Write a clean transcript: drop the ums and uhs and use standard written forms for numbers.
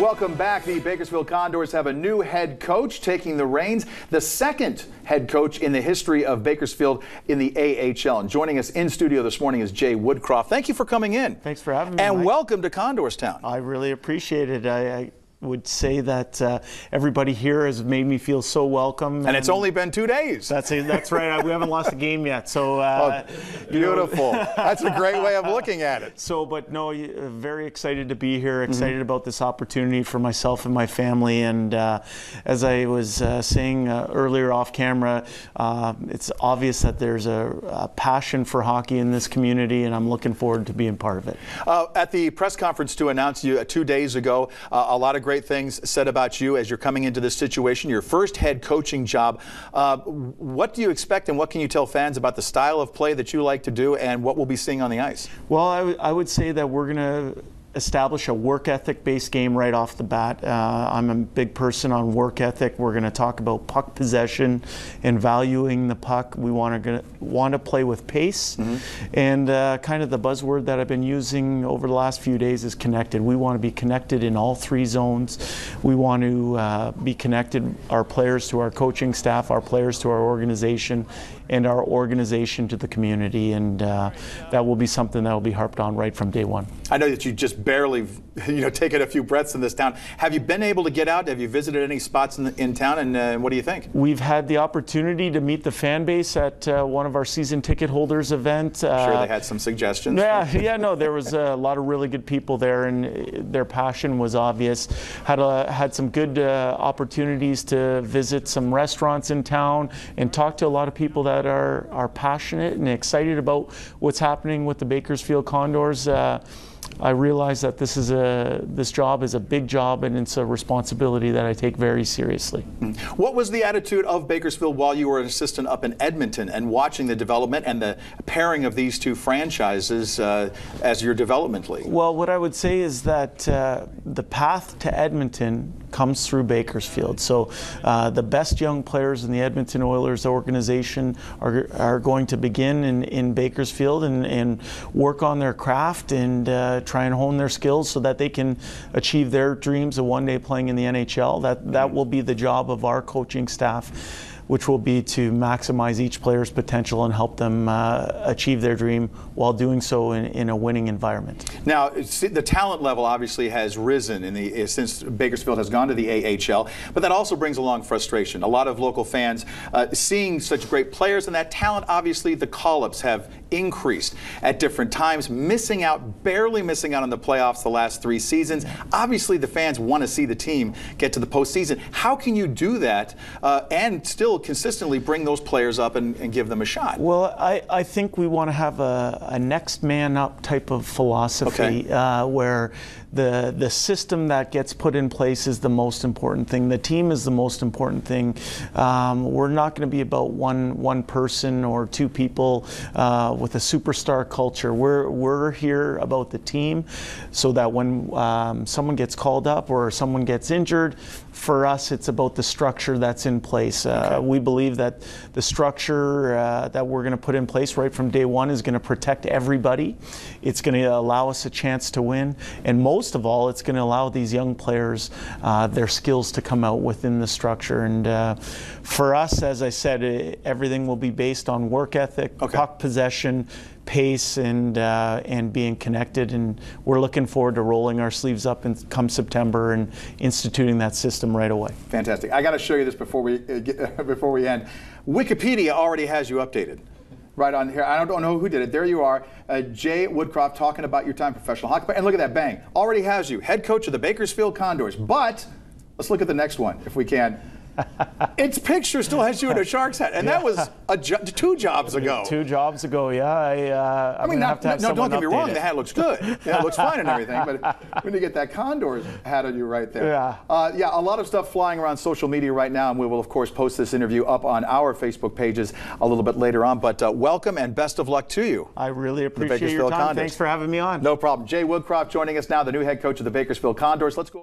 Welcome back. The Bakersfield Condors have a new head coach taking the reins, the second head coach in the history of Bakersfield in the AHL. And joining us in studio this morning is Jay Woodcroft. Thank you for coming in. Thanks for having me, And Mike. welcome to Condorstown. I really appreciate it. I would say that everybody here has made me feel so welcome. And it's only been 2 days. That's right. We haven't lost a game yet. So beautiful. That's a great way of looking at it. So, but no, very excited to be here. Excited about this opportunity for myself and my family. And as I was saying earlier off camera, it's obvious that there's a passion for hockey in this community, and I'm looking forward to being part of it. At the press conference to announce you 2 days ago, a lot of great things said about you as you're coming into this situation, your first head coaching job. What do you expect, and what can you tell fans about the style of play that you like to do and what we'll be seeing on the ice? Well, I would say that we're going to establish a work ethic based game right off the bat. I'm a big person on work ethic. We're going to talk about puck possession and valuing the puck. We want to play with pace, and kind of the buzzword that I've been using over the last few days is connected. We want to be connected in all three zones. We want to be connected, our players to our coaching staff, our players to our organization, and our organization to the community, and that will be something that will be harped on right from day one. I know that you just barely, taken a few breaths in this town. Have you been able to get out? Have you visited any spots in town, and what do you think? We've had the opportunity to meet the fan base at one of our season ticket holders event. I'm sure they had some suggestions. No, there was a lot of really good people there, and their passion was obvious. Had some good opportunities to visit some restaurants in town and talk to a lot of people that are passionate and excited about what's happening with the Bakersfield Condors. I realize that this job is a big job, and it's a responsibility that I take very seriously. What was the attitude of Bakersfield while you were an assistant up in Edmonton and watching the development and the pairing of these two franchises as your development league? Well, what I would say is that the path to Edmonton comes through Bakersfield. So the best young players in the Edmonton Oilers organization are going to begin in Bakersfield and work on their craft and try and hone their skills so that they can achieve their dreams of one day playing in the NHL. That will be the job of our coaching staff, which will be to maximize each player's potential and help them achieve their dream while doing so in a winning environment. Now, the talent level obviously has risen since Bakersfield has gone to the AHL, but that also brings along frustration. A lot of local fans seeing such great players, and that talent, obviously the call-ups have increased at different times, barely missing out on the playoffs the last 3 seasons. Obviously the fans want to see the team get to the postseason. How can you do that and still consistently bring those players up and give them a shot? Well, I think we want to have a next man up type of philosophy, where the system that gets put in place is the most important thing. The team is the most important thing. We're not going to be about one person or 2 people with a superstar culture. We're here about the team, so that when someone gets called up or someone gets injured, for us it's about the structure that's in place. We believe that the structure that we're going to put in place right from day one is going to protect everybody. It's going to allow us a chance to win, and most of all, it's going to allow these young players their skills to come out within the structure. And for us, as I said, everything will be based on work ethic, puck possession, pace, and being connected. And we're looking forward to rolling our sleeves up and come September and instituting that system right away. Fantastic. I got to show you this before we end. Wikipedia already has you updated. Right on here. I don't know who did it. There you are, Jay Woodcroft, talking about your time professional hockey player. And look at that, bang. Already has you, head coach of the Bakersfield Condors. But let's look at the next one, if we can. Its picture still has you in a Sharks hat, and that was 2 jobs ago. 2 jobs ago, yeah. I mean, don't get me wrong, the hat looks good. Yeah, it looks fine and everything, but when you get that Condors hat on you right there. Yeah, a lot of stuff flying around social media right now, and we will, of course, post this interview up on our Facebook pages a little bit later on. But welcome and best of luck to you. I really appreciate your time. Condors. Thanks for having me on. No problem. Jay Woodcroft joining us now, the new head coach of the Bakersfield Condors. Let's go.